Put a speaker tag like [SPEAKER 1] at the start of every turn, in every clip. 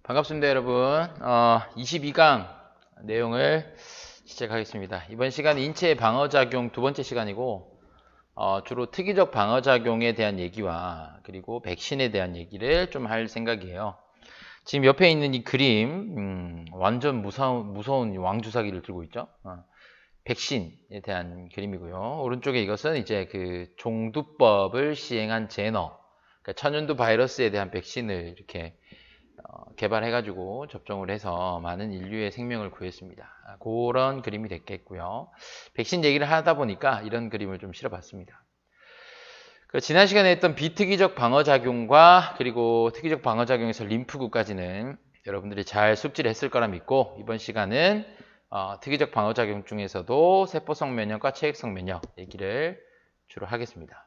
[SPEAKER 1] 반갑습니다, 여러분. 22강 내용을 시작하겠습니다. 이번 시간은 인체 방어작용 두 번째 시간이고, 주로 특이적 방어작용에 대한 얘기와 그리고 백신에 대한 얘기를 좀 할 생각이에요. 지금 옆에 있는 이 그림, 완전 무서운 왕주사기를 들고 있죠. 백신에 대한 그림이고요. 오른쪽에 이것은 이제 그 종두법을 시행한 제너, 그러니까 천연두 바이러스에 대한 백신을 이렇게 개발해가지고 접종을 해서 많은 인류의 생명을 구했습니다. 그런 그림이 됐겠고요. 백신 얘기를 하다 보니까 이런 그림을 좀 실어봤습니다. 지난 시간에 했던 비특이적 방어작용과 그리고 특이적 방어작용에서 림프구까지는 여러분들이 잘 숙지를 했을 거라 믿고, 이번 시간은 특이적 방어작용 중에서도 세포성 면역과 체액성 면역 얘기를 주로 하겠습니다.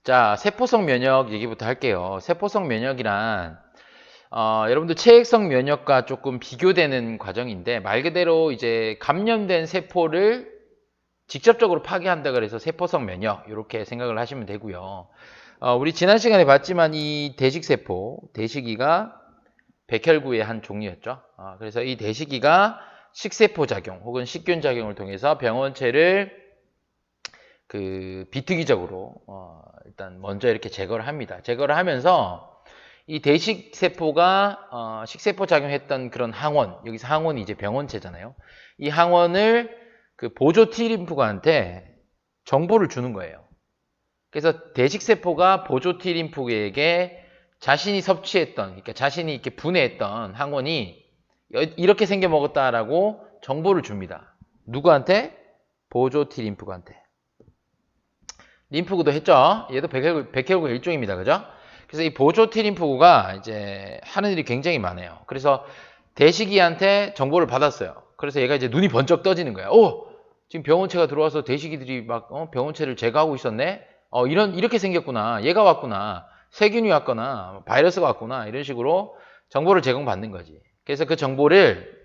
[SPEAKER 1] 자, 세포성 면역 얘기부터 할게요. 세포성 면역이란 여러분들 체액성 면역과 조금 비교되는 과정인데, 말 그대로 이제 감염된 세포를 직접적으로 파괴한다 그래서 세포성 면역 이렇게 생각을 하시면 되고요. 우리 지난 시간에 봤지만 이 대식세포, 대식이가 백혈구의 한 종류였죠. 그래서 이 대식이가 식세포 작용 혹은 식균 작용을 통해서 병원체를 비특이적으로 일단 먼저 이렇게 제거를 합니다. 제거를 하면서 이 대식세포가 식세포 작용했던 그런 항원, 여기서 항원이 이제 병원체잖아요. 이 항원을 그 보조 T림프구한테 정보를 주는 거예요. 그래서 대식세포가 보조 T림프구에게 자신이 섭취했던, 그러니까 자신이 이렇게 분해했던 항원이 이렇게 생겨 먹었다라고 정보를 줍니다. 누구한테? 보조 T림프구한테. 림프구도 했죠. 얘도 백혈구 일종입니다. 그죠? 그래서 이 보조 T림프구가 이제 하는 일이 굉장히 많아요. 그래서 대식이한테 정보를 받았어요. 그래서 얘가 이제 눈이 번쩍 떠지는 거야. 지금 병원체가 들어와서 대식이들이 막 병원체를 제거하고 있었네. 이렇게 생겼구나. 얘가 왔구나. 세균이 왔거나 바이러스가 왔구나. 이런 식으로 정보를 제공받는 거지. 그래서 그 정보를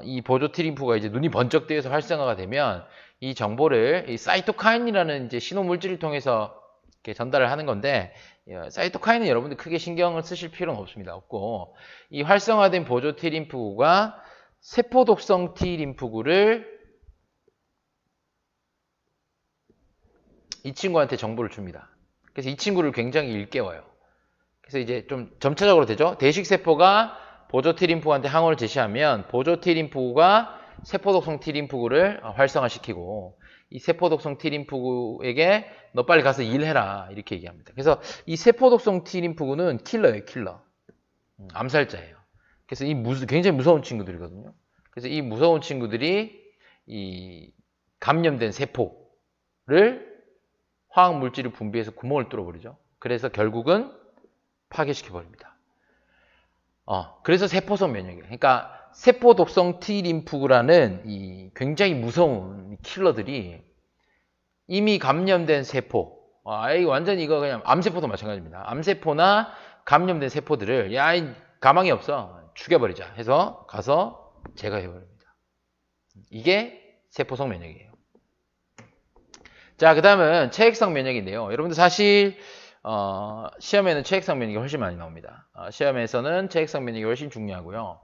[SPEAKER 1] 이 보조 T림프가 이제 눈이 번쩍 뜨여서 활성화가 되면 이 정보를 이 사이토카인이라는 이제 신호 물질을 통해서 이렇게 전달을 하는 건데, 사이토카인은 여러분들 크게 신경을 쓰실 필요는 없고, 이 활성화된 보조 T림프구가 세포 독성 T림프구를 이 친구한테 정보를 줍니다. 그래서 이 친구를 굉장히 일깨워요. 그래서 이제 좀 점차적으로 되죠. 대식세포가 보조 T림프구한테 항원을 제시하면 보조 T림프구가 세포독성 T림프구를 활성화시키고, 이 세포독성 T림프구에게 너 빨리 가서 일해라 이렇게 얘기합니다. 그래서 이 세포독성 T림프구는 킬러예요, 킬러. 암살자예요. 그래서 굉장히 무서운 친구들이거든요. 그래서 이 무서운 친구들이 이 감염된 세포를 화학 물질을 분비해서 구멍을 뚫어버리죠. 그래서 결국은 파괴시켜버립니다. 그래서 세포성 면역이에요. 그러니까 세포 독성 T림프구라는 이 굉장히 무서운 킬러들이 이미 감염된 세포, 완전히 이거 그냥 암세포도 마찬가지입니다. 암세포나 감염된 세포들을 가망이 없어, 죽여버리자 해서 가서 제거해버립니다. 이게 세포성 면역이에요. 자, 그 다음은 체액성 면역인데요. 여러분들 사실 시험에는 체액성 면역이 훨씬 많이 나옵니다. 시험에서는 체액성 면역이 훨씬 중요하고요.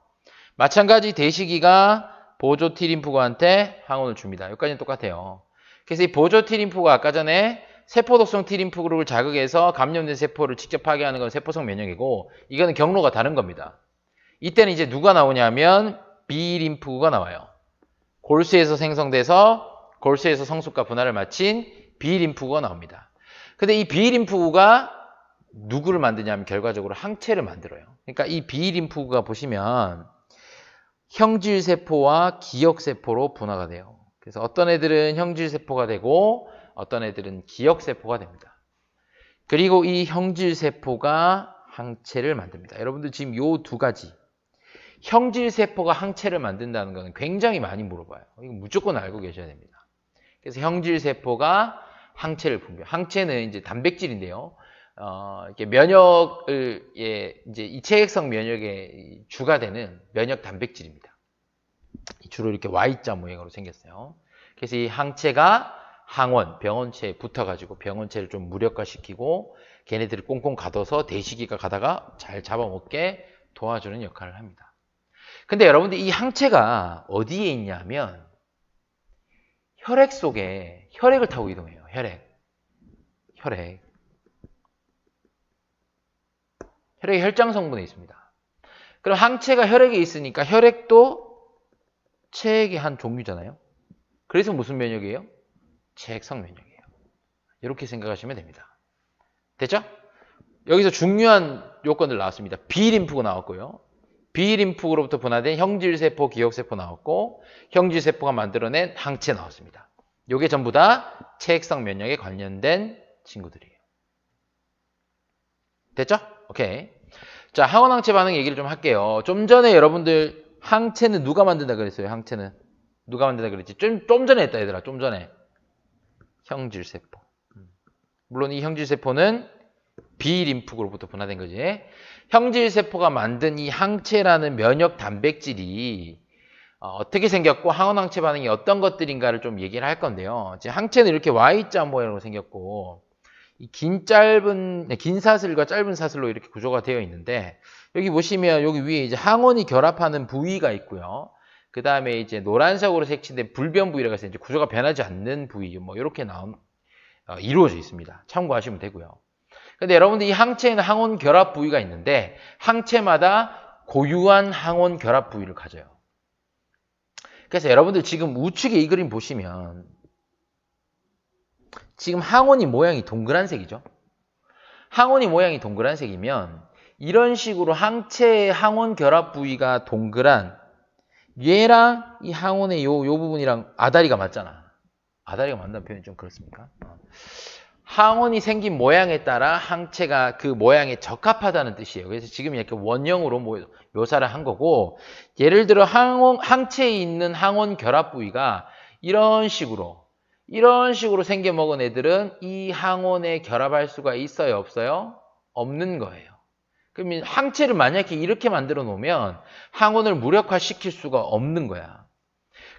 [SPEAKER 1] 마찬가지 대식이가 보조 T림프구한테 항원을 줍니다. 여기까지는 똑같아요. 그래서 이 보조 T림프구가 아까 전에 세포독성 T림프구를 자극해서 감염된 세포를 직접 파괴하는 건 세포성 면역이고, 이거는 경로가 다른 겁니다. 이때는 이제 누가 나오냐면 B림프구가 나와요. 골수에서 생성돼서 골수에서 성숙과 분할을 마친 B림프구가 나옵니다. 근데 이 B림프구가 누구를 만드냐면 결과적으로 항체를 만들어요. 그러니까 이 B림프구가 보시면 형질세포와 기억세포로 분화가 돼요. 그래서 어떤 애들은 형질세포가 되고 어떤 애들은 기억세포가 됩니다. 그리고 이 형질세포가 항체를 만듭니다. 여러분들 지금 요 두 가지, 형질세포가 항체를 만든다는 것은 굉장히 많이 물어봐요. 이거 무조건 알고 계셔야 됩니다. 그래서 형질세포가 항체를 분비해요. 항체는 이제 단백질인데요. 이렇게 면역을, 이제 이 체액성 면역의 주가 되는 면역 단백질입니다. 주로 이렇게 Y자 모양으로 생겼어요. 그래서 이 항체가 항원, 병원체에 붙어가지고 병원체를 좀 무력화시키고, 걔네들을 꽁꽁 가둬서 대시기가 가다가 잘 잡아먹게 도와주는 역할을 합니다. 근데 여러분들 이 항체가 어디에 있냐면 혈액 속에 혈액을 타고 이동해요. 혈액. 혈액이 혈장 성분에 있습니다. 그럼 항체가 혈액에 있으니까 혈액도 체액의 한 종류잖아요. 그래서 무슨 면역이에요? 체액성 면역이에요. 이렇게 생각하시면 됩니다. 됐죠? 여기서 중요한 요건들 나왔습니다. B림프가 나왔고요. B림프로부터 분화된 형질세포, 기억세포 나왔고 형질세포가 만들어낸 항체 나왔습니다. 요게 전부 다 체액성 면역에 관련된 친구들이에요. 됐죠? 오케이. 자, 항원항체 반응 얘기를 좀 할게요. 좀 전에 여러분들 항체는 누가 만든다 그랬어요? 항체는 누가 만든다 그랬지? 좀 전에 했다 얘들아. 좀 전에 형질세포. 물론 이 형질세포는 B림프로부터 분화된 거지. 형질세포가 만든 이 항체라는 면역 단백질이 어떻게 생겼고 항원항체 반응이 어떤 것들인가를 좀 얘기를 할 건데요. 항체는 이렇게 Y자 모양으로 생겼고 이 긴 사슬과 짧은 사슬로 이렇게 구조가 되어 있는데 여기 보시면 여기 위에 이제 항원이 결합하는 부위가 있고요. 그 다음에 이제 노란색으로 색칠된 불변 부위라고 해서 이제 구조가 변하지 않는 부위 뭐 이렇게 이루어져 있습니다. 참고하시면 되고요. 근데 여러분들 이 항체에는 항원 결합 부위가 있는데 항체마다 고유한 항원 결합 부위를 가져요. 그래서 여러분들 지금 우측에 이 그림 보시면 지금 항원이 모양이 동그란색이죠. 항원이 모양이 동그란색이면 이런 식으로 항체의 항원 결합 부위가 동그란 얘랑 이 항원의 요 부분이랑 아다리가 맞잖아. 아다리가 맞다는 표현이 좀 그렇습니까? 항원이 생긴 모양에 따라 항체가 그 모양에 적합하다는 뜻이에요. 그래서 지금 이렇게 원형으로 묘사를 한 거고 예를 들어 항체에 있는 항원 결합 부위가 이런 식으로 생겨 먹은 애들은 이 항원에 결합할 수가 있어요? 없어요? 없는 거예요. 그러면 항체를 만약에 이렇게 만들어 놓으면 항원을 무력화시킬 수가 없는 거야.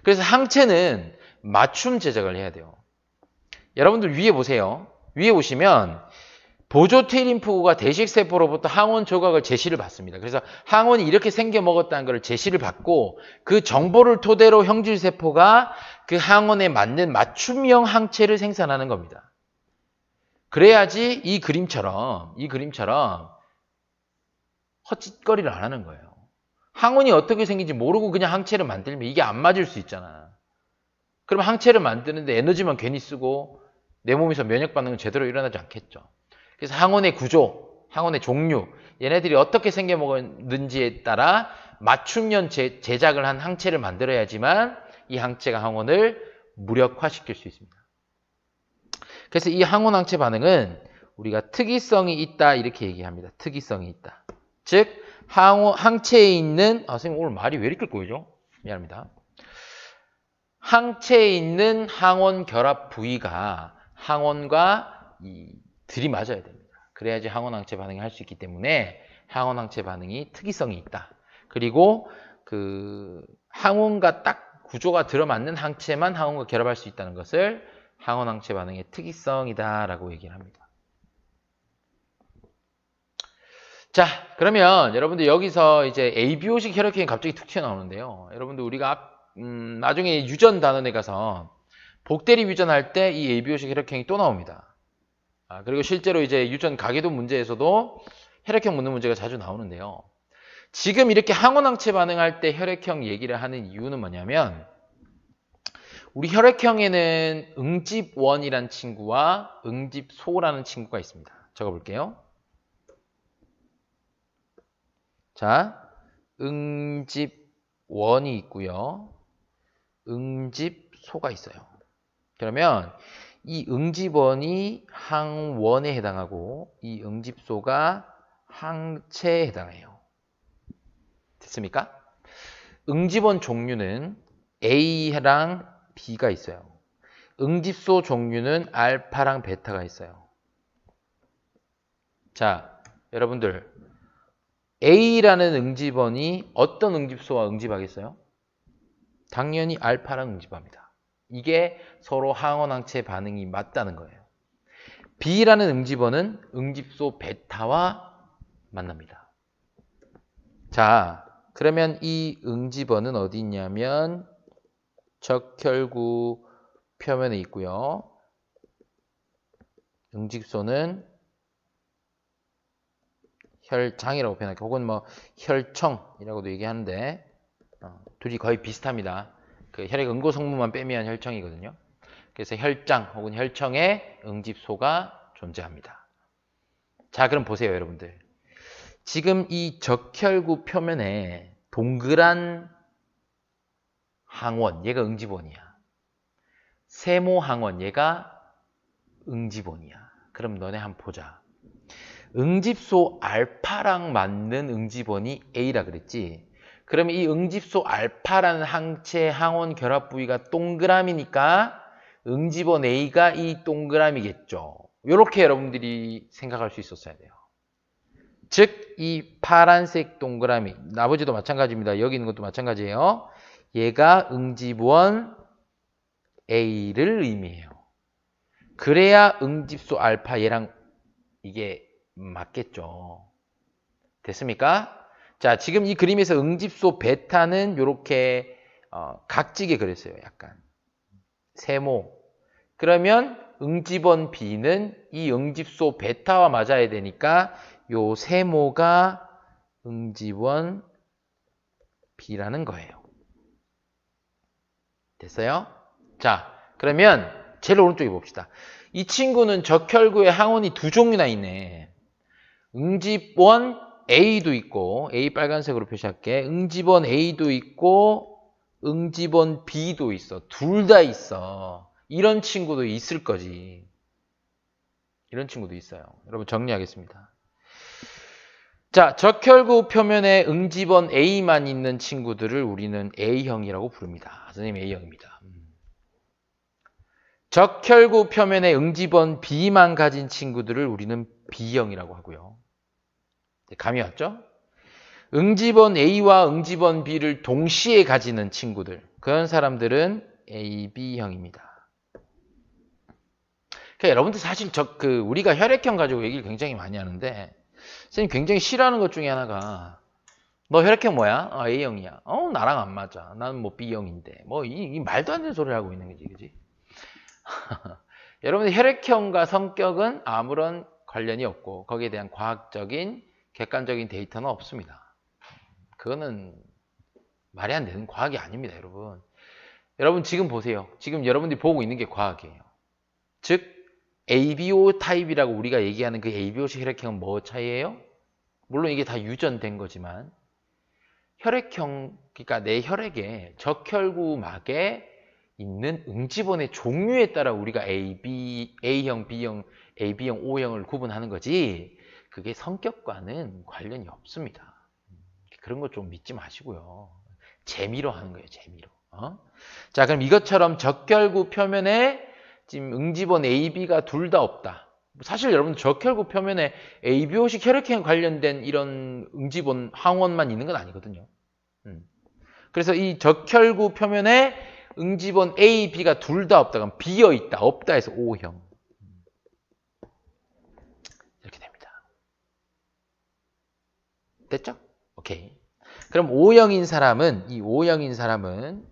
[SPEAKER 1] 그래서 항체는 맞춤 제작을 해야 돼요. 여러분들 위에 보세요. 위에 보시면 보조 T림프구가 대식세포로부터 항원 조각을 제시를 받습니다. 그래서 항원이 이렇게 생겨 먹었다는 걸 제시를 받고 그 정보를 토대로 형질세포가 그 항원에 맞는 맞춤형 항체를 생산하는 겁니다. 그래야지 이 그림처럼 헛짓거리를 안 하는 거예요. 항원이 어떻게 생긴지 모르고 그냥 항체를 만들면 이게 안 맞을 수 있잖아. 그럼 항체를 만드는데 에너지만 괜히 쓰고 내 몸에서 면역 반응은 제대로 일어나지 않겠죠. 그래서 항원의 구조, 항원의 종류, 얘네들이 어떻게 생겨 먹었는지에 따라 맞춤형 제작을 한 항체를 만들어야지만 이 항체가 항원을 무력화시킬 수 있습니다. 그래서 이 항원 항체 반응은 우리가 특이성이 있다 이렇게 얘기합니다. 특이성이 있다. 즉 항체에 있는 선생님 오늘 말이 왜 이렇게 꼬이죠? 미안합니다. 항체에 있는 항원 결합 부위가 항원과 들이맞아야 됩니다. 그래야지 항원 항체 반응이 할 수 있기 때문에 항원 항체 반응이 특이성이 있다. 그리고 그 항원과 딱 구조가 들어맞는 항체만 항원과 결합할 수 있다는 것을 항원 항체 반응의 특이성이다라고 얘기를 합니다. 자, 그러면 여러분들 여기서 이제 ABO식 혈액형이 갑자기 툭 튀어나오는데요. 여러분들 우리가 나중에 유전 단원에 가서 복대리 유전할 때 이 ABO식 혈액형이 또 나옵니다. 그리고 실제로 이제 유전 가계도 문제에서도 혈액형 묻는 문제가 자주 나오는데요. 지금 이렇게 항원항체 반응할 때 혈액형 얘기를 하는 이유는 뭐냐면 우리 혈액형에는 응집1이라는 친구와 응집4라는 친구가 있습니다. 적어볼게요. 자, 응집1이 있고요. 응집소가 있어요. 그러면 이 응집원이 항원에 해당하고 이 응집소가 항체에 해당해요. 됐습니까? 응집원 종류는 A랑 B가 있어요. 응집소 종류는 알파랑 베타가 있어요. 자, 여러분들 A라는 응집원이 어떤 응집소와 응집하겠어요? 당연히 알파랑 응집합니다. 이게 서로 항원항체 반응이 맞다는 거예요. B라는 응집원은 응집소 베타와 만납니다. 자, 그러면 이 응집원은 어디 있냐면 적혈구 표면에 있고요. 응집소는 혈장이라고 표현할게요. 혹은 뭐 혈청이라고도 얘기하는데 둘이 거의 비슷합니다. 그 혈액 응고 성분만 빼면 혈청이거든요. 그래서 혈장 혹은 혈청에 응집소가 존재합니다. 자, 그럼 보세요, 여러분들. 지금 이 적혈구 표면에 동그란 항원, 얘가 응집원이야. 세모 항원, 얘가 응집원이야. 그럼 너네 한번 보자. 응집소 알파랑 맞는 응집원이 A라 그랬지. 그러면 이 응집소 알파라는 항체 항원 결합 부위가 동그라미니까 응집원 A가 이 동그라미겠죠. 이렇게 여러분들이 생각할 수 있었어야 돼요. 즉, 이 파란색 동그라미, 나머지도 마찬가지입니다. 여기 있는 것도 마찬가지예요. 얘가 응집원 A를 의미해요. 그래야 응집소 알파 얘랑 이게 맞겠죠. 됐습니까? 자, 지금 이 그림에서 응집소 베타는 이렇게 각지게 그렸어요. 약간 세모. 그러면 응집원 B는 이 응집소 베타와 맞아야 되니까 요 세모가 응집원 B라는 거예요. 됐어요? 자, 그러면 제일 오른쪽에 봅시다. 이 친구는 적혈구에 항원이 두 종류나 있네. 응집원 A도 있고, A 빨간색으로 표시할게. 응집원 A도 있고, 응집원 B도 있어. 둘 다 있어. 이런 친구도 있을 거지. 이런 친구도 있어요. 여러분 정리하겠습니다. 자, 적혈구 표면에 응집원 A만 있는 친구들을 우리는 A형이라고 부릅니다. 선생님 A형입니다. 적혈구 표면에 응집원 B만 가진 친구들을 우리는 B형이라고 하고요. 감이 왔죠? 응집원 A와 응집원 B를 동시에 가지는 친구들, 그런 사람들은 AB형입니다. 그러니까 여러분들 사실 우리가 혈액형 가지고 얘기를 굉장히 많이 하는데 선생님 굉장히 싫어하는 것 중에 하나가 너 혈액형 뭐야? A형이야. 나랑 안 맞아. 나는 뭐 B형인데. 뭐 이 말도 안 되는 소리를 하고 있는 거지, 그지? 여러분들 혈액형과 성격은 아무런 관련이 없고 거기에 대한 과학적인 객관적인 데이터는 없습니다. 그거는 말이 안 되는 과학이 아닙니다, 여러분. 여러분 지금 보세요. 지금 여러분들이 보고 있는 게 과학이에요. 즉 ABO 타입이라고 우리가 얘기하는 그 ABO식 혈액형은 뭐 차이예요? 물론 이게 다 유전된 거지만 혈액형, 그러니까 내 혈액에 적혈구막에 있는 응집원의 종류에 따라 우리가 A형, B형, AB형, O형을 구분하는 거지 그게 성격과는 관련이 없습니다. 그런 거 좀 믿지 마시고요. 재미로 하는 거예요, 재미로. 자, 그럼 이것처럼 적혈구 표면에 지금 응집원 AB가 둘 다 없다. 사실 여러분 적혈구 표면에 ABO식 혈액형 관련된 이런 응집원 항원만 있는 건 아니거든요. 그래서 이 적혈구 표면에 응집원 A, B가 둘 다 없다. 그럼 비어 있다. 없다 해서 O형. 이렇게 됩니다. 됐죠? 오케이. 그럼 O형인 사람은 이 O형인 사람은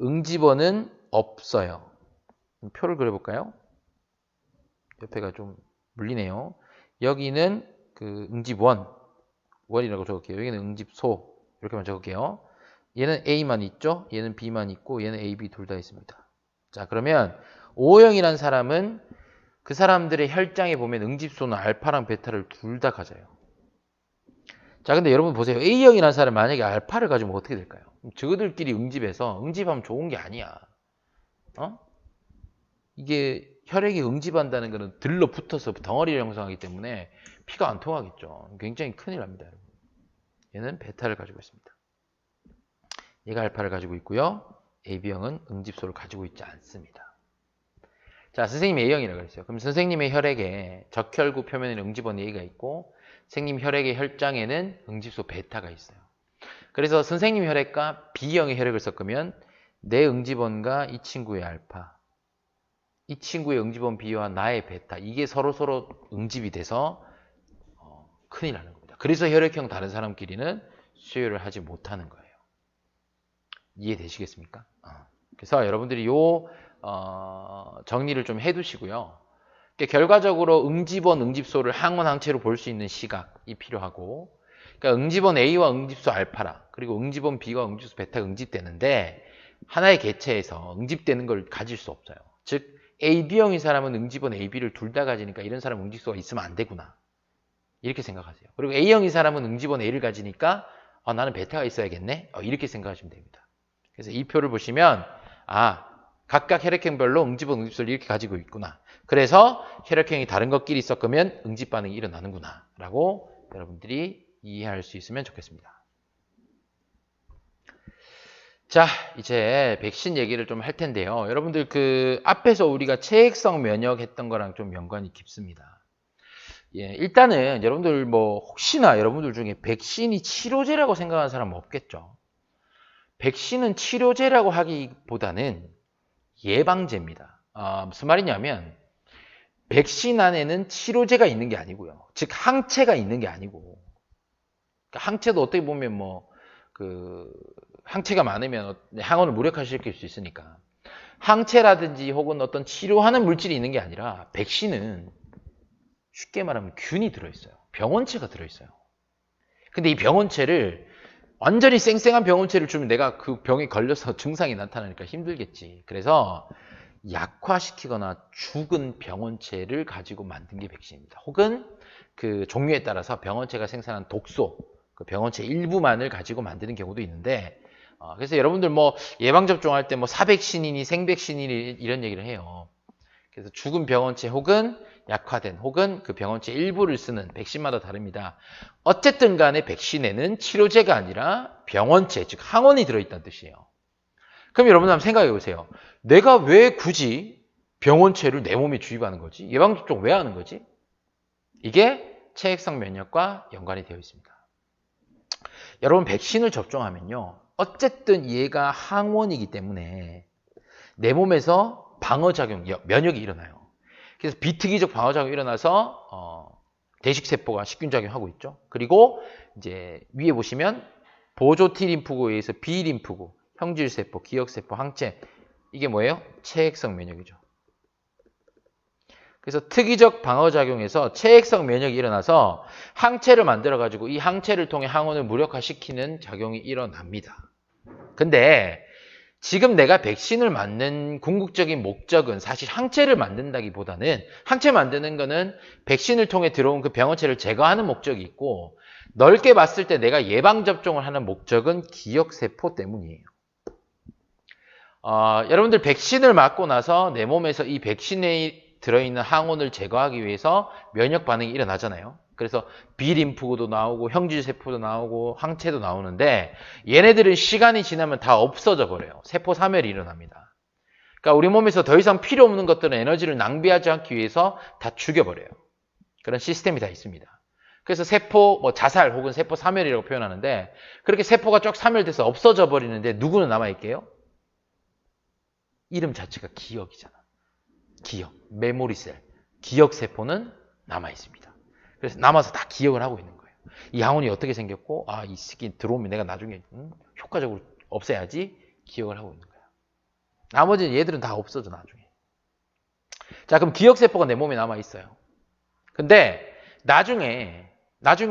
[SPEAKER 1] 응집원은 없어요. 표를 그려볼까요? 옆에가 좀 물리네요. 여기는 그 응집원, 원이라고 적을게요. 여기는 응집소, 이렇게만 적을게요. 얘는 A만 있죠? 얘는 B만 있고 얘는 A, B 둘 다 있습니다. 자, 그러면 O형이라는 사람은 그 사람들의 혈장에 보면 응집소는 알파랑 베타를 둘 다 가져요. 자, 근데 여러분 보세요. A형이라는 사람 만약에 알파를 가지면 어떻게 될까요? 저들끼리 응집해서 응집하면 좋은 게 아니야. 이게 혈액이 응집한다는 것은 들러붙어서 덩어리를 형성하기 때문에 피가 안 통하겠죠. 굉장히 큰일 납니다, 여러분. 얘는 베타를 가지고 있습니다. 얘가 알파를 가지고 있고요. AB형은 응집소를 가지고 있지 않습니다. 자, 선생님이 A형이라고 그랬어요. 그럼 선생님의 혈액에 적혈구 표면에는 응집원 A가 있고 선생님 혈액의 혈장에는 응집소 베타가 있어요. 그래서 선생님 혈액과 B형의 혈액을 섞으면 내 응집원과 이 친구의 알파, 이 친구의 응집원 B와 나의 베타 이게 서로 응집이 돼서 큰일 나는 겁니다. 그래서 혈액형 다른 사람끼리는 수혈을 하지 못하는 거예요. 이해되시겠습니까? 그래서 여러분들이 정리를 좀 해두시고요. 결과적으로 응집원, 응집소를 항원, 항체로 볼 수 있는 시각이 필요하고, 그러니까 응집원 A와 응집소 알파라, 그리고 응집원 B와 응집소 베타가 응집되는데 하나의 개체에서 응집되는 걸 가질 수 없어요. 즉 AB형인 사람은 응집원 A, B를 둘 다 가지니까 이런 사람 응집소가 있으면 안 되구나. 이렇게 생각하세요. 그리고 A형인 사람은 응집원 A를 가지니까 나는 베타가 있어야겠네. 이렇게 생각하시면 됩니다. 그래서 이 표를 보시면 각각 혈액형별로 응집원, 응집소를 이렇게 가지고 있구나. 그래서 혈액형이 다른 것끼리 섞으면 응집 반응이 일어나는구나 라고 여러분들이 이해할 수 있으면 좋겠습니다. 자, 이제 백신 얘기를 좀 할 텐데요. 여러분들 앞에서 우리가 체액성 면역 했던 거랑 좀 연관이 깊습니다. 일단은 여러분들 혹시나 여러분들 중에 백신이 치료제라고 생각하는 사람은 없겠죠. 백신은 치료제라고 하기보다는 예방제입니다. 무슨 말이냐면 백신 안에는 치료제가 있는 게 아니고요. 즉 항체가 있는 게 아니고, 그러니까 항체도 어떻게 보면 항체가 많으면 항원을 무력화시킬 수 있으니까 항체라든지 혹은 어떤 치료하는 물질이 있는 게 아니라 백신은 쉽게 말하면 균이 들어있어요. 병원체가 들어있어요. 근데 이 병원체를 완전히 쌩쌩한 병원체를 주면 내가 그 병에 걸려서 증상이 나타나니까 힘들겠지. 그래서 약화시키거나 죽은 병원체를 가지고 만든 게 백신입니다. 혹은 그 종류에 따라서 병원체가 생산한 독소, 그 병원체 일부만을 가지고 만드는 경우도 있는데, 그래서 여러분들 예방접종할 때 사백신이니 생백신이니 이런 얘기를 해요. 그래서 죽은 병원체 혹은 약화된 혹은 그 병원체 일부를 쓰는 백신마다 다릅니다. 어쨌든 간에 백신에는 치료제가 아니라 병원체, 즉 항원이 들어있다는 뜻이에요. 그럼 여러분 한번 생각해 보세요. 내가 왜 굳이 병원체를 내 몸에 주입하는 거지? 예방접종 왜 하는 거지? 이게 체액성 면역과 연관이 되어 있습니다. 여러분 백신을 접종하면요. 어쨌든 얘가 항원이기 때문에 내 몸에서 방어작용, 면역이 일어나요. 그래서 비특이적 방어작용이 일어나서 대식세포가 식균작용하고 있죠. 그리고 이제 위에 보시면 보조 T림프구에 의해서 B림프구, 형질세포, 기억세포, 항체 이게 뭐예요? 체액성 면역이죠. 그래서 특이적 방어작용에서 체액성 면역이 일어나서 항체를 만들어가지고 이 항체를 통해 항원을 무력화시키는 작용이 일어납니다. 근데 지금 내가 백신을 맞는 궁극적인 목적은 사실 항체를 만든다기보다는 항체 만드는 거는 백신을 통해 들어온 그 병원체를 제거하는 목적이 있고 넓게 봤을 때 내가 예방접종을 하는 목적은 기억세포 때문이에요. 여러분들 백신을 맞고 나서 내 몸에서 이 백신에 들어있는 항원을 제거하기 위해서 면역 반응이 일어나잖아요. 그래서 B림프구도 나오고 형질세포도 나오고 항체도 나오는데 얘네들은 시간이 지나면 다 없어져 버려요. 세포 사멸이 일어납니다. 그러니까 우리 몸에서 더 이상 필요 없는 것들은 에너지를 낭비하지 않기 위해서 다 죽여버려요. 그런 시스템이 다 있습니다. 그래서 세포 자살 혹은 세포 사멸이라고 표현하는데 그렇게 세포가 쭉 사멸돼서 없어져 버리는데 누구는 남아있게요? 이름 자체가 기억이잖아. 기억, 메모리셀, 기억세포는 남아있습니다. 그래서 남아서 다 기억을 하고 있는 거예요. 이 항원이 어떻게 생겼고 이 새끼 들어오면 내가 나중에 효과적으로 없애야지 기억을 하고 있는 거야. 나머지는 얘들은 다 없어져 나중에. 자, 그럼 기억세포가 내 몸에 남아있어요. 근데 나중에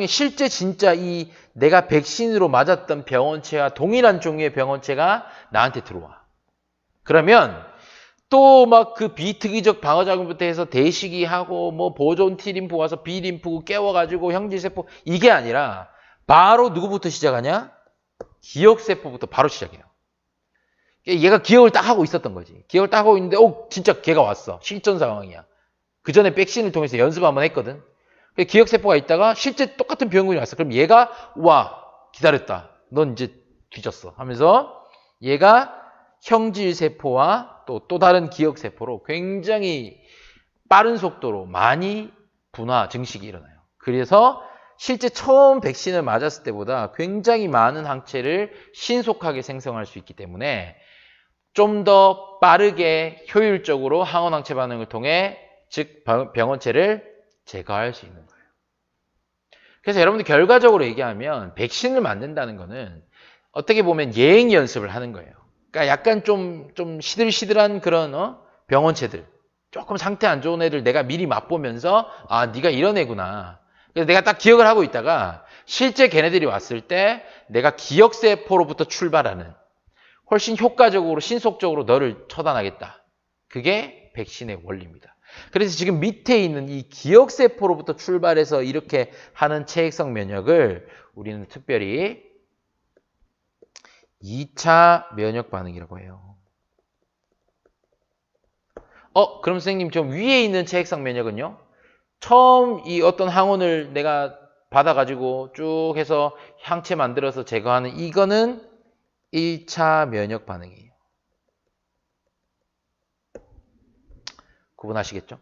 [SPEAKER 1] 실제 진짜 이 내가 백신으로 맞았던 병원체와 동일한 종류의 병원체가 나한테 들어와. 그러면 또 그 비특이적 방어작용부터 해서 대식이하고 보존 T림프 와서 B림프 깨워가지고 형질세포 이게 아니라 바로 누구부터 시작하냐? 기억세포부터 바로 시작해요. 얘가 기억을 딱 하고 있었던 거지. 기억을 딱 하고 있는데 진짜 걔가 왔어. 실전 상황이야. 그 전에 백신을 통해서 연습 한번 했거든. 기억세포가 있다가 실제 똑같은 병균이 왔어. 그럼 얘가 기다렸다. 넌 이제 뒤졌어 하면서 얘가 형질세포와 또 다른 기억세포로 굉장히 빠른 속도로 많이 분화, 증식이 일어나요. 그래서 실제 처음 백신을 맞았을 때보다 굉장히 많은 항체를 신속하게 생성할 수 있기 때문에 좀 더 빠르게 효율적으로 항원항체 반응을 통해 즉 병원체를 제거할 수 있는 거예요. 그래서 여러분들 결과적으로 얘기하면 백신을 만든다는 거는 어떻게 보면 예행 연습을 하는 거예요. 그러니까 약간 좀 시들시들한 그런 병원체들, 조금 상태 안 좋은 애들 내가 미리 맛보면서 아 네가 이런 애구나. 그래서 내가 딱 기억을 하고 있다가 실제 걔네들이 왔을 때 내가 기억세포로부터 출발하는 훨씬 효과적으로 신속적으로 너를 처단하겠다. 그게 백신의 원리입니다. 그래서 지금 밑에 있는 이 기억세포로부터 출발해서 이렇게 하는 체액성 면역을 우리는 특별히 2차 면역 반응이라고 해요. 그럼 선생님 저 위에 있는 체액성 면역은요? 처음 이 어떤 항원을 내가 받아가지고 쭉 해서 항체 만들어서 제거하는 이거는 1차 면역 반응이에요. 구분하시겠죠?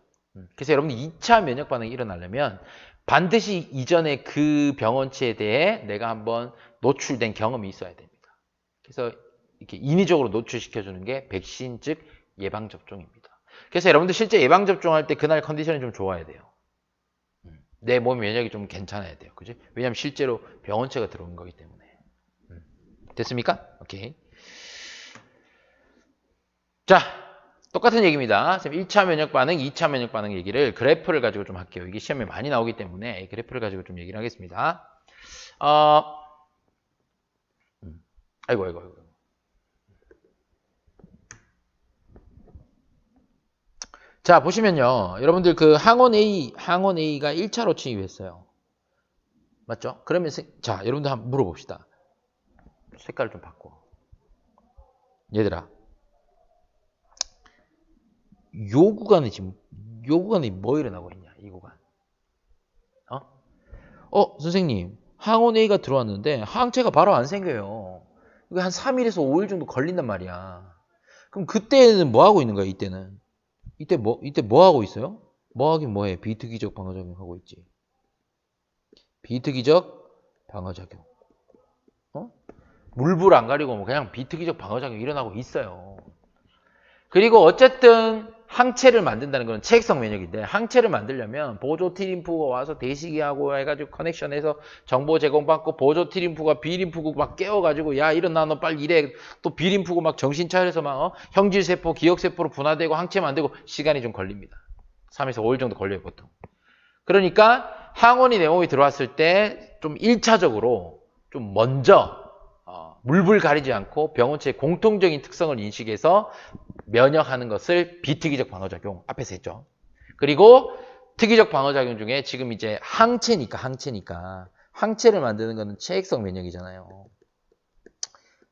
[SPEAKER 1] 그래서 여러분들 2차 면역 반응이 일어나려면 반드시 이전에 그 병원체에 대해 내가 한번 노출된 경험이 있어야 됩니다. 그래서 이렇게 인위적으로 노출시켜주는 게 백신 즉 예방접종입니다. 그래서 여러분들 실제 예방접종할 때 그날 컨디션이 좀 좋아야 돼요. 내 몸 면역이 좀 괜찮아야 돼요. 그지? 왜냐하면 실제로 병원체가 들어온 거기 때문에. 됐습니까? 오케이. 자, 똑같은 얘기입니다. 1차 면역 반응, 2차 면역 반응 얘기를 그래프를 가지고 좀 할게요. 이게 시험에 많이 나오기 때문에 그래프를 가지고 좀 얘기를 하겠습니다. 아이고. 자, 보시면요. 여러분들 그 항원 A가 1차로 침입했어요. 맞죠? 그러면 자, 여러분들 한번 물어봅시다. 색깔을 좀 바꿔. 얘들아. 요 구간에 뭐 일어나고 있냐, 이 구간. 선생님. 항원 A가 들어왔는데 항체가 바로 안 생겨요. 이게 한 3일에서 5일 정도 걸린단 말이야. 그럼 그때는 뭐 하고 있는 거야, 이때는? 이때 뭐 하고 있어요? 뭐 하긴 뭐해? 비특이적 방어작용 하고 있지. 비특이적 방어작용. 물불 안 가리고 뭐 그냥 비특이적 방어작용이 일어나고 있어요. 그리고 어쨌든 항체를 만든다는 건 체액성 면역인데 항체를 만들려면 보조 T림프가 와서 대시기하고 해가지고 커넥션해서 정보 제공받고 보조 T림프가 B림프구 막 깨워가지고 야 일어나 너 빨리 이래 또 B림프구 막 정신 차려서 막 형질세포 기억세포로 분화되고 항체 만들고 시간이 좀 걸립니다. 3에서 5일 정도 걸려요 보통. 그러니까 항원이 내 몸에 들어왔을 때 좀 1차적으로 좀 먼저 물불 가리지 않고 병원체의 공통적인 특성을 인식해서 면역하는 것을 비특이적 방어작용 앞에서 했죠. 그리고 특이적 방어작용 중에 지금 이제 항체니까 항체를 만드는 거는 체액성 면역이잖아요.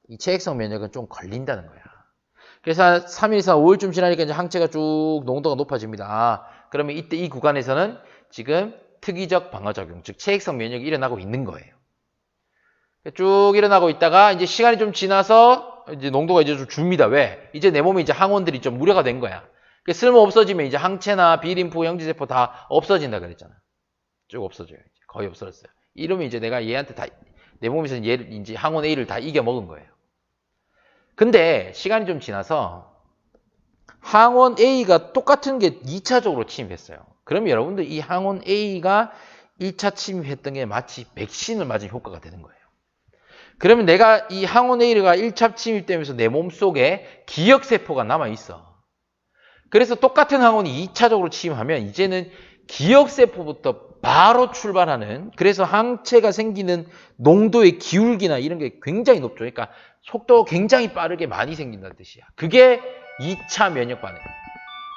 [SPEAKER 1] 이 체액성 면역은 좀 걸린다는 거야. 그래서 3일 이상 5일쯤 지나니까 이제 항체가 쭉 농도가 높아집니다. 그러면 이때 이 구간에서는 지금 특이적 방어작용, 즉 체액성 면역이 일어나고 있는 거예요. 쭉 일어나고 있다가 이제 시간이 좀 지나서 이제 농도가 이제 좀 줍니다. 왜? 이제 내 몸에 이제 항원들이 좀 무료가 된 거야. 쓸모 없어지면 이제 항체나 B림프, 형질세포 다 없어진다 그랬잖아. 쭉 없어져요. 거의 없어졌어요. 이러면 이제 내가 얘한테 내 몸에서 얘를 이제 항원 A를 다 이겨 먹은 거예요. 근데 시간이 좀 지나서 항원 A가 똑같은 게 2차적으로 침입했어요. 그럼 여러분들 이 항원 A가 1차 침입했던 게 마치 백신을 맞은 효과가 되는 거예요. 그러면 내가 이 항원 A가 1차 침입되면서 내 몸속에 기억세포가 남아있어. 그래서 똑같은 항원이 2차적으로 침입하면 이제는 기억세포부터 바로 출발하는 그래서 항체가 생기는 농도의 기울기나 이런 게 굉장히 높죠. 그러니까 속도가 굉장히 빠르게 많이 생긴다는 뜻이야. 그게 2차 면역 반응.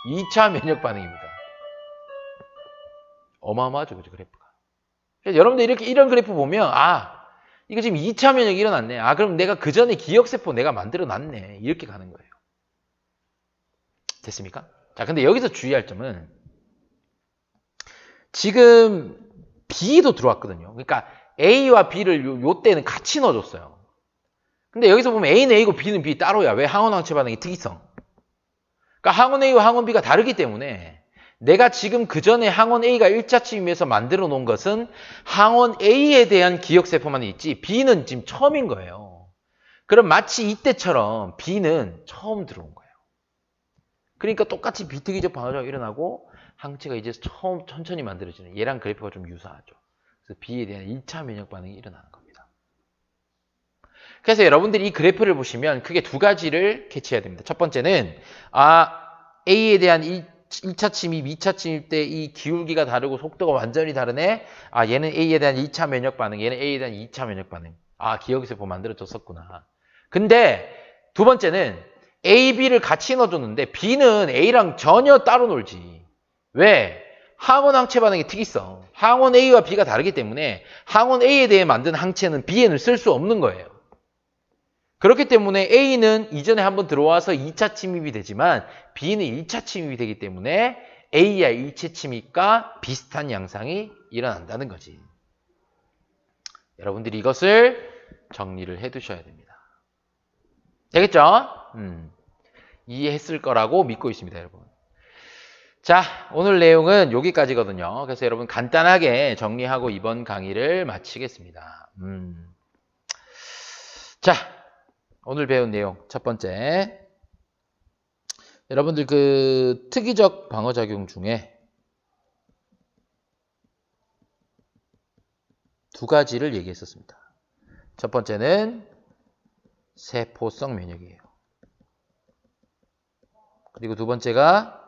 [SPEAKER 1] 2차 면역 반응입니다. 어마어마하죠, 그죠, 그래프가. 그래서 여러분들 이런 그래프 보면, 이거 지금 2차 면역이 일어났네. 그럼 내가 그 전에 기억세포 내가 만들어 놨네. 이렇게 가는 거예요. 됐습니까? 자, 근데 여기서 주의할 점은, 지금 B도 들어왔거든요. 그러니까 A와 B를 요 때는 같이 넣어줬어요. 근데 여기서 보면 A는 A고 B는 B 따로야. 왜? 항원항체 반응의 특이성. 그러니까 항원 A와 항원 B가 다르기 때문에 내가 지금 그 전에 항원 A가 1차 침입에서 만들어 놓은 것은 항원 A에 대한 기억세포만 있지 B는 지금 처음인 거예요. 그럼 마치 이때처럼 B는 처음 들어온 거예요. 그러니까 똑같이 비트기적 방어작용이 일어나고 항체가 이제 처음 천천히 만들어지는 얘랑 그래프가 좀 유사하죠. 그래서 B에 대한 1차 면역 반응이 일어나는 겁니다. 그래서 여러분들이 이 그래프를 보시면 크게 두 가지를 캐치해야 됩니다. 첫 번째는 A에 대한 1차 침입, 2차 침입 때 이 기울기가 다르고 속도가 완전히 다르네. 얘는 A에 대한 2차 면역 반응, 얘는 A에 대한 2차 면역 반응. 기억세포 만들어졌었구나. 근데 두 번째는 A, B를 같이 넣어줬는데 B는 A랑 전혀 따로 놀지. 왜? 항원 항체 반응의 특이성. 항원 A와 B가 다르기 때문에 항원 A에 대해 만든 항체는 B에는 쓸 수 없는 거예요. 그렇기 때문에 A는 이전에 한번 들어와서 2차 침입이 되지만 B는 1차 침입이 되기 때문에 A와 1차 침입과 비슷한 양상이 일어난다는 거지. 여러분들이 이것을 정리를 해 두셔야 됩니다. 되겠죠? 이해했을 거라고 믿고 있습니다, 여러분. 자, 오늘 내용은 여기까지거든요. 그래서 여러분 간단하게 정리하고 이번 강의를 마치겠습니다. 자, 오늘 배운 내용 첫 번째. 여러분들 그 특이적 방어작용 중에 두 가지를 얘기했었습니다. 첫 번째는 세포성 면역이에요. 그리고 두 번째가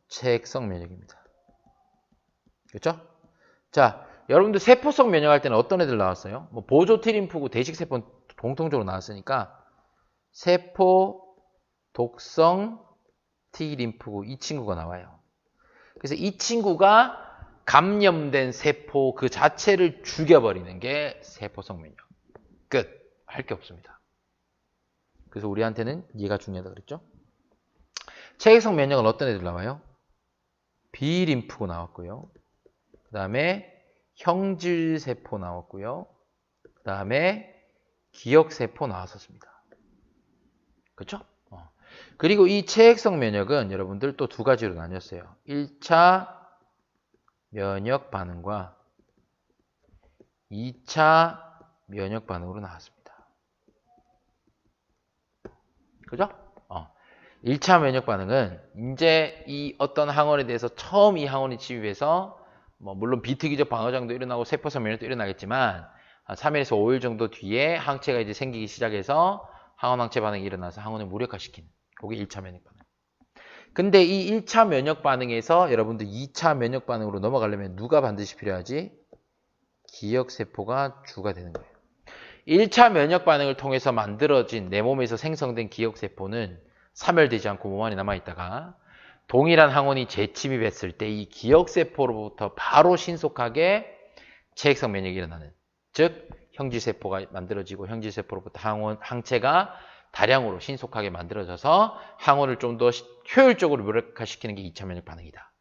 [SPEAKER 1] 체액성 면역입니다. 그렇죠? 자, 여러분들 세포성 면역할 때는 어떤 애들 나왔어요? 뭐 보조 T림프구 대식세포는 공통적으로 나왔으니까 세포 독성 T림프구 이 친구가 나와요. 그래서 이 친구가 감염된 세포 그 자체를 죽여버리는 게 세포성 면역. 끝. 할 게 없습니다. 그래서 우리한테는 얘가 중요하다 그랬죠? 체액성 면역은 어떤 애들 나와요? B림프구 나왔고요. 그 다음에 형질세포 나왔고요. 그 다음에 기억세포 나왔었습니다. 그렇죠? 그리고 이 체액성 면역은 여러분들 또 두 가지로 나뉘었어요. 1차 면역 반응과 2차 면역 반응으로 나왔습니다. 그죠? 1차 면역 반응은 이제 이 어떤 항원에 대해서 처음 이 항원이 침입해서 물론 비특이적 방어작용도 일어나고 세포성 면역도 일어나겠지만 3일에서 5일 정도 뒤에 항체가 이제 생기기 시작해서 항원 항체 반응이 일어나서 항원을 무력화시키는 그게 1차 면역 반응. 근데 이 1차 면역 반응에서 여러분들 2차 면역 반응으로 넘어가려면 누가 반드시 필요하지? 기억세포가 주가 되는 거예요. 1차 면역 반응을 통해서 만들어진 내 몸에서 생성된 기억세포는 사멸되지 않고 몸 안에 남아있다가 동일한 항원이 재침입했을 때 이 기억세포로부터 바로 신속하게 체액성 면역이 일어나는, 즉 형질세포가 만들어지고 형질세포로부터 항체가 다량으로 신속하게 만들어져서 항원을 좀 더 효율적으로 무력화시키는 게 2차 면역 반응이다.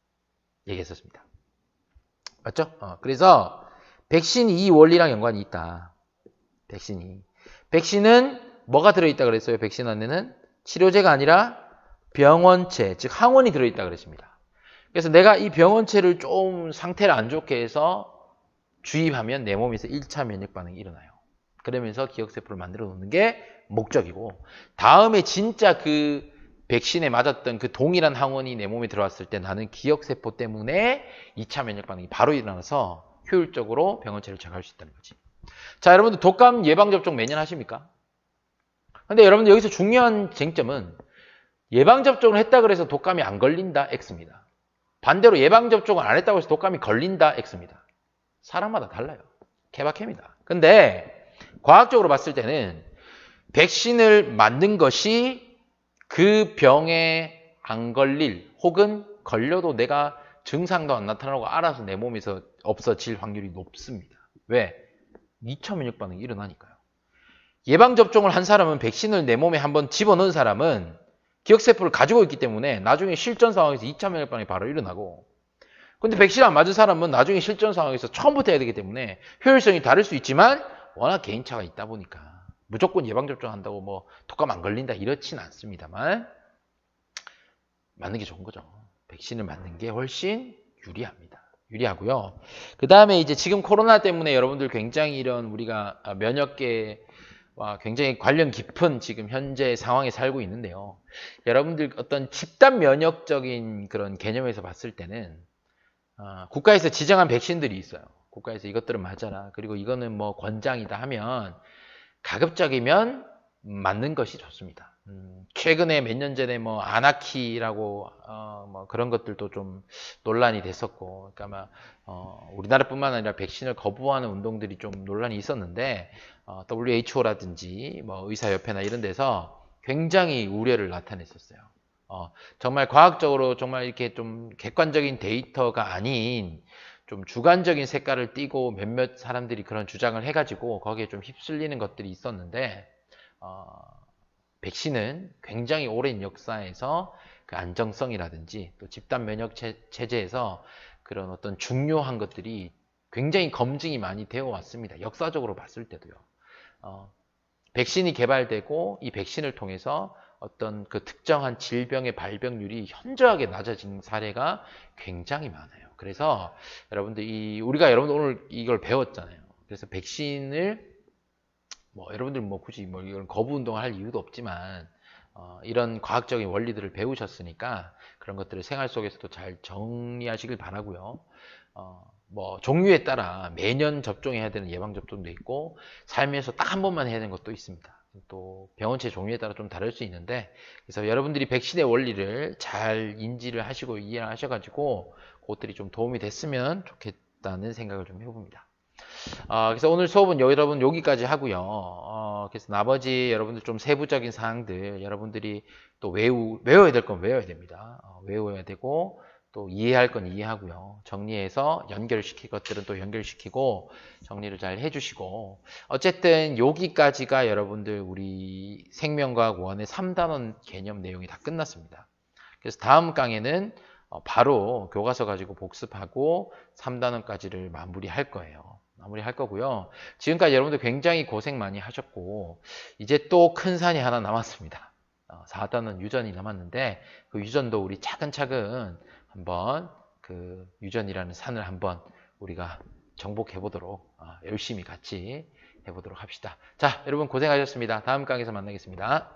[SPEAKER 1] 얘기했었습니다. 맞죠? 그래서 백신이 이 원리랑 연관이 있다. 백신은 뭐가 들어있다 그랬어요? 백신 안에는 치료제가 아니라 병원체, 즉 항원이 들어있다 그랬습니다. 그래서 내가 이 병원체를 좀 상태를 안 좋게 해서 주입하면 내 몸에서 1차 면역 반응이 일어나요. 그러면서 기억세포를 만들어 놓는 게 목적이고, 다음에 진짜 그 백신에 맞았던 그 동일한 항원이 내 몸에 들어왔을 때 나는 기억세포 때문에 2차 면역 반응이 바로 일어나서 효율적으로 병원체를 제거할 수 있다는 거지. 자, 여러분들 독감 예방접종 매년 하십니까? 근데 여러분들 여기서 중요한 쟁점은 예방접종을 했다 그래서 독감이 안 걸린다 X입니다. 반대로 예방접종을 안 했다고 해서 독감이 걸린다 X입니다. 사람마다 달라요. 케바케입니다. 근데 과학적으로 봤을 때는 백신을 맞는 것이 그 병에 안 걸릴, 혹은 걸려도 내가 증상도 안 나타나고 알아서 내 몸에서 없어질 확률이 높습니다. 왜? 2차 면역 반응이 일어나니까요. 예방접종을 한 사람은, 백신을 내 몸에 한번 집어넣은 사람은 기억세포를 가지고 있기 때문에 나중에 실전 상황에서 2차 면역 반응이 바로 일어나고, 근데 백신 안 맞은 사람은 나중에 실전 상황에서 처음부터 해야 되기 때문에 효율성이 다를 수 있지만 워낙 개인차가 있다 보니까 무조건 예방접종 한다고 뭐 독감 안 걸린다 이렇진 않습니다만 맞는 게 좋은 거죠. 백신을 맞는 게 훨씬 유리합니다. 유리하고요. 그 다음에 이제 지금 코로나 때문에 여러분들 굉장히 이런 우리가 면역계 굉장히 관련 깊은 지금 현재 상황에 살고 있는데요. 여러분들 어떤 집단 면역적인 그런 개념에서 봤을 때는 국가에서 지정한 백신들이 있어요. 국가에서 이것들은 맞아라. 그리고 이거는 뭐 권장이다 하면 가급적이면 맞는 것이 좋습니다. 최근에 몇 년 전에 뭐 아나키라고 뭐 그런 것들도 좀 논란이 됐었고, 그러니까 아마 우리나라뿐만 아니라 백신을 거부하는 운동들이 좀 논란이 있었는데 WHO라든지 뭐 의사협회나 이런 데서 굉장히 우려를 나타냈었어요. 정말 과학적으로 정말 이렇게 좀 객관적인 데이터가 아닌 좀 주관적인 색깔을 띠고 몇몇 사람들이 그런 주장을 해가지고 거기에 좀 휩쓸리는 것들이 있었는데 백신은 굉장히 오랜 역사에서 그 안정성이라든지 또 집단 면역 체제에서 그런 어떤 중요한 것들이 굉장히 검증이 많이 되어 왔습니다. 역사적으로 봤을 때도요. 백신이 개발되고 이 백신을 통해서 어떤 그 특정한 질병의 발병률이 현저하게 낮아진 사례가 굉장히 많아요. 그래서 여러분들 우리가 여러분들 오늘 이걸 배웠잖아요. 그래서 백신을 뭐 여러분들 뭐 굳이 뭐 이런 거부 운동을 할 이유도 없지만 이런 과학적인 원리들을 배우셨으니까 그런 것들을 생활 속에서도 잘 정리하시길 바라고요. 뭐 종류에 따라 매년 접종해야 되는 예방 접종도 있고 삶에서 딱 한 번만 해야 되는 것도 있습니다. 또 병원체 종류에 따라 좀 다를 수 있는데 그래서 여러분들이 백신의 원리를 잘 인지를 하시고 이해를 하셔가지고 그것들이 좀 도움이 됐으면 좋겠다는 생각을 좀 해봅니다. 그래서 오늘 수업은 여러분 여기까지 하고요. 그래서 나머지 여러분들 좀 세부적인 사항들 여러분들이 또 외워야 될 건 외워야 됩니다. 외워야 되고 또 이해할 건 이해하고요. 정리해서 연결시킬 것들은 또 연결시키고 정리를 잘 해주시고 어쨌든 여기까지가 여러분들 우리 생명과학 1의 3단원 개념 내용이 다 끝났습니다. 그래서 다음 강에는 바로 교과서 가지고 복습하고 3단원까지를 마무리할 거예요. 마무리할 거고요. 지금까지 여러분들 굉장히 고생 많이 하셨고 이제 또 큰 산이 하나 남았습니다. 4단원 유전이 남았는데 그 유전도 우리 차근차근 한번 그 유전이라는 산을 한번 우리가 정복해 보도록 열심히 같이 해보도록 합시다. 자, 여러분 고생하셨습니다. 다음 강에서 만나겠습니다.